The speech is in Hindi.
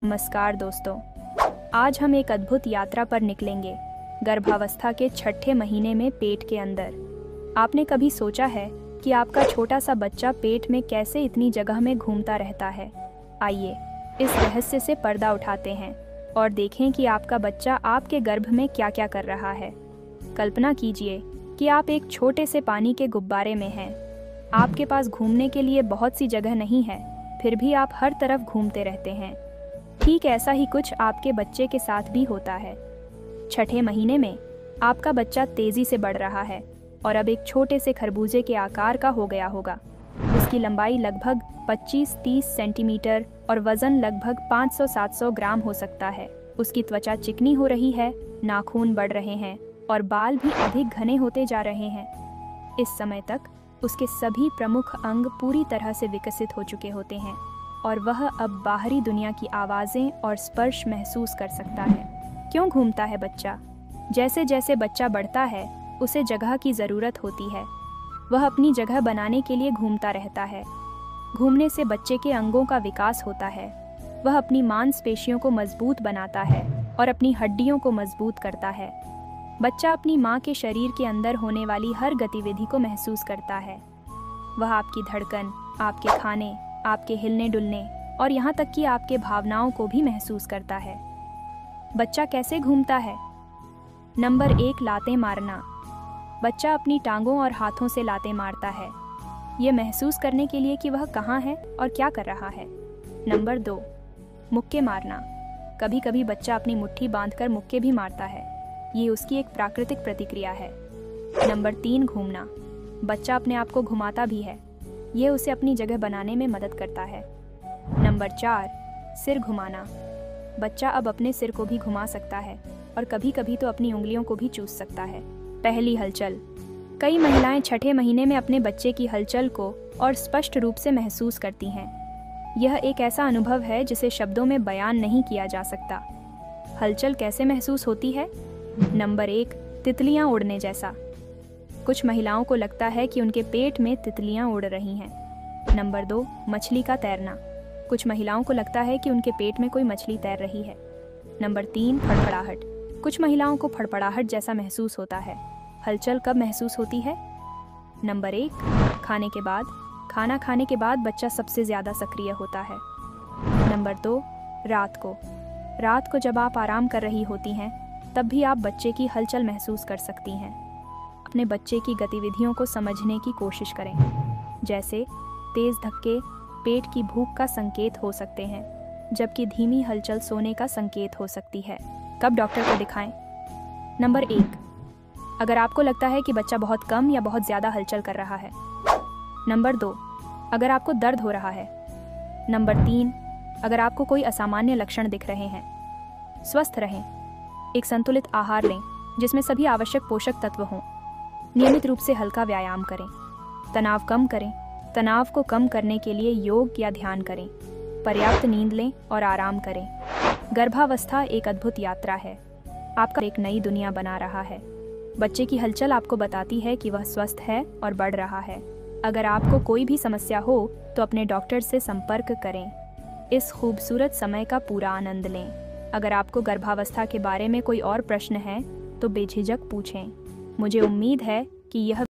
नमस्कार दोस्तों, आज हम एक अद्भुत यात्रा पर निकलेंगे गर्भावस्था के छठे महीने में पेट के अंदर। आपने कभी सोचा है कि आपका छोटा सा बच्चा पेट में कैसे इतनी जगह में घूमता रहता है? आइए इस रहस्य से पर्दा उठाते हैं और देखें कि आपका बच्चा आपके गर्भ में क्या क्या कर रहा है। कल्पना कीजिए कि आप एक छोटे से पानी के गुब्बारे में हैं। आपके पास घूमने के लिए बहुत सी जगह नहीं है, फिर भी आप हर तरफ घूमते रहते हैं। ठीक ऐसा ही कुछ आपके बच्चे के साथ भी होता है। छठे महीने में आपका बच्चा तेजी से बढ़ रहा है और अब एक छोटे से खरबूजे के आकार का हो गया होगा। उसकी लंबाई लगभग 25-30 सेंटीमीटर और वजन लगभग 500-700 ग्राम हो सकता है। उसकी त्वचा चिकनी हो रही है, नाखून बढ़ रहे हैं और बाल भी अधिक घने होते जा रहे हैं। इस समय तक उसके सभी प्रमुख अंग पूरी तरह से विकसित हो चुके होते हैं और वह अब बाहरी दुनिया की आवाज़ें और स्पर्श महसूस कर सकता है। क्यों घूमता है बच्चा? जैसे जैसे बच्चा बढ़ता है उसे जगह की ज़रूरत होती है। वह अपनी जगह बनाने के लिए घूमता रहता है। घूमने से बच्चे के अंगों का विकास होता है। वह अपनी मांसपेशियों को मजबूत बनाता है और अपनी हड्डियों को मजबूत करता है। बच्चा अपनी माँ के शरीर के अंदर होने वाली हर गतिविधि को महसूस करता है। वह आपकी धड़कन, आपके खाने, आपके हिलने डुलने और यहाँ तक कि आपके भावनाओं को भी महसूस करता है। बच्चा कैसे घूमता है? नंबर 1, लातें मारना। बच्चा अपनी टांगों और हाथों से लातें मारता है, ये महसूस करने के लिए कि वह कहाँ है और क्या कर रहा है। नंबर 2, मुक्के मारना। कभी कभी बच्चा अपनी मुट्ठी बांधकर मुक्के भी मारता है, ये उसकी एक प्राकृतिक प्रतिक्रिया है। नंबर 3, घूमना। बच्चा अपने आप को घुमाता भी है, ये उसे अपनी जगह बनाने में मदद करता है। नंबर 4, सिर घुमाना। बच्चा अब अपने सिर को भी घुमा सकता है और कभी कभी तो अपनी उंगलियों को भी चूस सकता है। पहली हलचल। कई महिलाएं छठे महीने में अपने बच्चे की हलचल को और स्पष्ट रूप से महसूस करती हैं। यह एक ऐसा अनुभव है जिसे शब्दों में बयान नहीं किया जा सकता। हलचल कैसे महसूस होती है? नंबर 1, तितलियां उड़ने जैसा। कुछ महिलाओं को लगता है कि उनके पेट में तितलियां उड़ रही हैं। नंबर 2, मछली का तैरना। कुछ महिलाओं को लगता है कि उनके पेट में कोई मछली तैर रही है। नंबर 3, फड़फड़ाहट। कुछ महिलाओं को फड़फड़ाहट जैसा महसूस होता है। हलचल कब महसूस होती है? नंबर 1, खाने के बाद। खाना खाने के बाद बच्चा सबसे ज़्यादा सक्रिय होता है। नंबर 2, रात को। रात को जब आप आराम कर रही होती हैं तब भी आप बच्चे की हलचल महसूस कर सकती हैं। अपने बच्चे की गतिविधियों को समझने की कोशिश करें, जैसे तेज़ धक्के पेट की भूख का संकेत हो सकते हैं, जबकि धीमी हलचल सोने का संकेत हो सकती है। कब डॉक्टर को दिखाएं? नंबर 1, अगर आपको लगता है कि बच्चा बहुत कम या बहुत ज़्यादा हलचल कर रहा है। नंबर 2, अगर आपको दर्द हो रहा है। नंबर 3, अगर आपको कोई असामान्य लक्षण दिख रहे हैं। स्वस्थ रहें। एक संतुलित आहार लें जिसमें सभी आवश्यक पोषक तत्व हों। नियमित रूप से हल्का व्यायाम करें। तनाव कम करें। तनाव को कम करने के लिए योग या ध्यान करें। पर्याप्त नींद लें और आराम करें। गर्भावस्था एक अद्भुत यात्रा है, आपका एक नई दुनिया बना रहा है। बच्चे की हलचल आपको बताती है कि वह स्वस्थ है और बढ़ रहा है। अगर आपको कोई भी समस्या हो तो अपने डॉक्टर से संपर्क करें। इस खूबसूरत समय का पूरा आनंद लें। अगर आपको गर्भावस्था के बारे में कोई और प्रश्न है तो बेझिझक पूछें। मुझे उम्मीद है कि यह